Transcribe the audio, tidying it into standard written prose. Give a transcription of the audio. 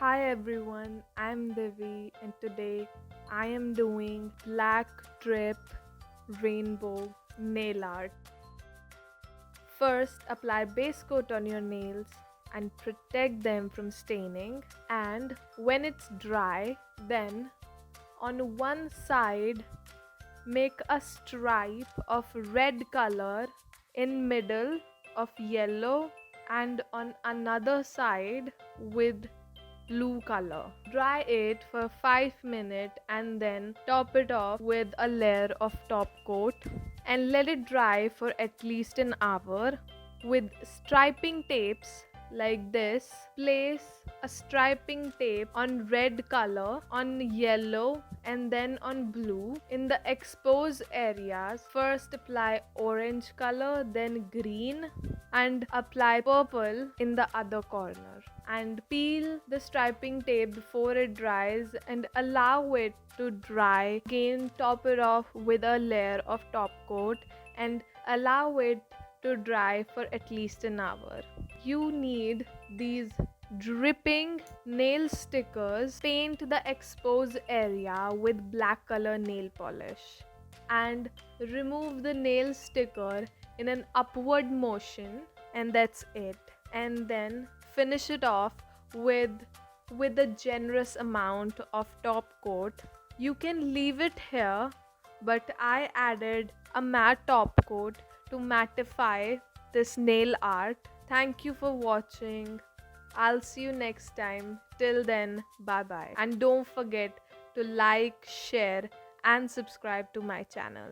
Hi everyone, I'm Devi and today I am doing black drip rainbow nail art. First, apply base coat on your nails and protect them from staining, and when it's dry, then on one side make a stripe of red color in middle of yellow and on another side with blue color. Dry it for 5 minutes and then top it off with a layer of top coat and let it dry for at least an hour. With striping tapes like this, place a striping tape on red color, on yellow and then on blue. In the exposed areas, first apply orange color, then green, and apply purple in the other corner. And peel the striping tape before it dries and allow it to dry. Again, top it off with a layer of top coat and allow it to dry for at least an hour. You need these dripping nail stickers. Paint the exposed area with black color nail polish and remove the nail sticker in an upward motion, and that's it. And then finish it off with a generous amount of top coat. You can leave it here, but I added a matte top coat to mattify this nail art. Thank you for watching. I'll see you next time. Till then, bye bye. And don't forget to like, share, and subscribe to my channel.